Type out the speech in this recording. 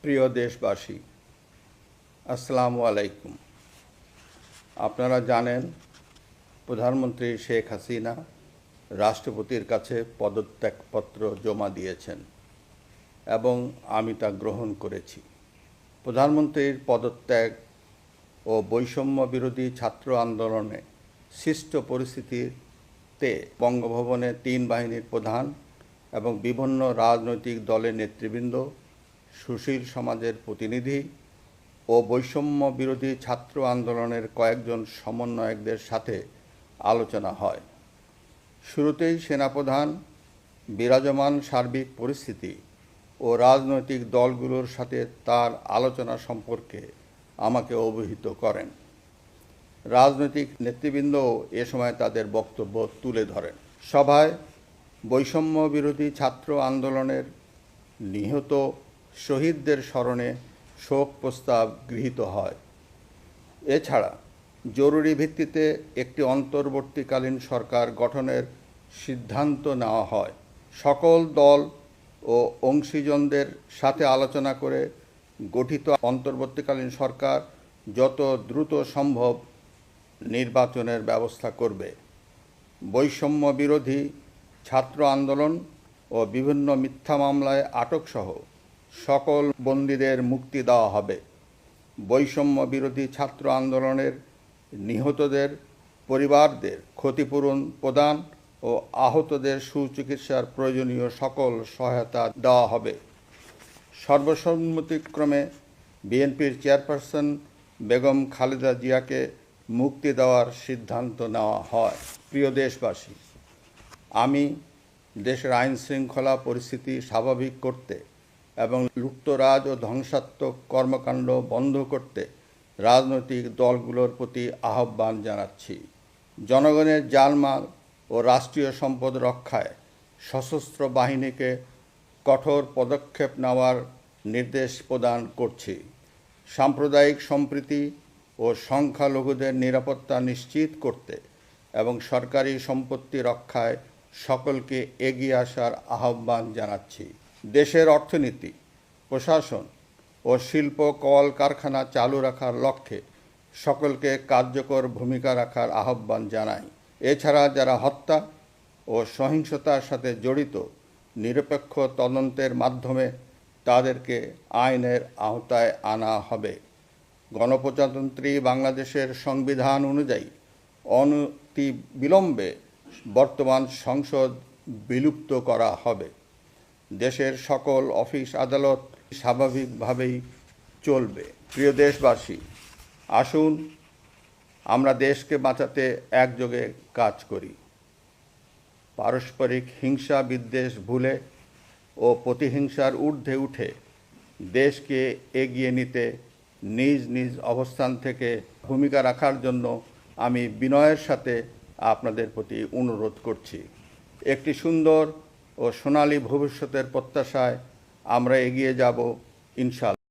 প্রিয় দেশবাসী, আসসালামু আলাইকুম। আপনারা জানেন প্রধানমন্ত্রী শেখ হাসিনা রাষ্ট্রপতির কাছে পদত্যাগপত্র জমা দিয়েছেন এবং আমি তা গ্রহণ করেছি। প্রধানমন্ত্রীর পদত্যাগ ও বৈষম্য বিরোধী ছাত্র আন্দোলনে সৃষ্ট পরিস্থিতিতে বঙ্গভবনে ৩ বাহিনীর প্রধান এবং বিভিন্ন রাজনৈতিক দলের নেতৃবৃন্দ, সুশীল সমাজের প্রতিনিধি ও বৈষম্য বিরোধী ছাত্র আন্দোলনের কয়েকজন সমন্বয়কদের সাথে আলোচনা হয়। শুরুতেই সেনাপ্রধান বিরাজমান সার্বিক পরিস্থিতি ও রাজনৈতিক দলগুলোর সাথে তার আলোচনা সম্পর্কে আমাকে অবহিত করেন। রাজনৈতিক নেতৃবৃন্দও এ সময় তাদের বক্তব্য তুলে ধরেন। সভায় বৈষম্য বিরোধী ছাত্র আন্দোলনের নিহত শহীদদের স্মরণে শোক প্রস্তাব গৃহীত হয়। এছাড়া জরুরি ভিত্তিতে একটি অন্তর্বর্তীকালীন সরকার গঠনের সিদ্ধান্ত নেওয়া হয়। সকল দল ও অংশীজনদের সাথে আলোচনা করে গঠিত অন্তর্বর্তীকালীন সরকার যত দ্রুত সম্ভব নির্বাচনের ব্যবস্থা করবে। বৈষম্য বিরোধী ছাত্র আন্দোলন ও বিভিন্ন মিথ্যা মামলায় আটকসহ সকল বন্দীদের মুক্তি দেওয়া হবে। বৈষম্য বিরোধী ছাত্র আন্দোলনের নিহতদের পরিবারদের ক্ষতিপূরণ প্রদান ও আহতদের সুচিকিৎসার প্রয়োজনীয় সকল সহায়তা দেওয়া হবে। সর্বসম্মতিক্রমে বিএনপির চেয়ারপারসন বেগম খালেদা জিয়াকে মুক্তি দেওয়ার সিদ্ধান্ত নেওয়া হয়। প্রিয় দেশবাসী, আমি দেশের আইনশৃঙ্খলা পরিস্থিতি স্বাভাবিক করতে এবং লুটতরাজ ও ধ্বংসাত্মক কর্মকাণ্ড বন্ধ করতে রাজনৈতিক দলগুলোর প্রতি আহ্বান জানাচ্ছি। জনগণের জানমাল ও রাষ্ট্রীয় সম্পদ রক্ষায় সশস্ত্র বাহিনীকে কঠোর পদক্ষেপ নেওয়ার নির্দেশ প্রদান করছি। সাম্প্রদায়িক সম্প্রীতি ও সংখ্যালঘুদের নিরাপত্তা নিশ্চিত করতে এবং সরকারি সম্পত্তি রক্ষায় সকলকে এগিয়ে আসার আহ্বান জানাচ্ছি। দেশের অর্থনীতি, প্রশাসন ও শিল্প কলকারখানা চালু রাখার লক্ষ্যে সকলকে কার্যকর ভূমিকা রাখার আহ্বান জানাই। এছাড়া যারা হত্যা ও সহিংসতার সাথে জড়িত নিরপেক্ষ তদন্তের মাধ্যমে তাদেরকে আইনের আওতায় আনা হবে। গণপ্রজাতন্ত্রী বাংলাদেশের সংবিধান অনুযায়ী অনতিবিলম্বে বর্তমান সংসদ বিলুপ্ত করা হবে। দেশের সকল অফিস আদালত স্বাভাবিকভাবেই চলবে। প্রিয় দেশবাসী, আসুন আমরা দেশকে বাঁচাতে একযোগে কাজ করি। পারস্পরিক হিংসা বিদ্বেষ ভুলে ও প্রতিহিংসার ঊর্ধ্বে উঠে দেশকে এগিয়ে নিতে নিজ নিজ অবস্থান থেকে ভূমিকা রাখার জন্য আমি বিনয়ের সাথে আপনাদের প্রতি অনুরোধ করছি। একটি সুন্দর ও সোনালী ভবিষ্যতের প্রত্যাশায় আমরা এগিয়ে যাব ইনশাআল্লাহ।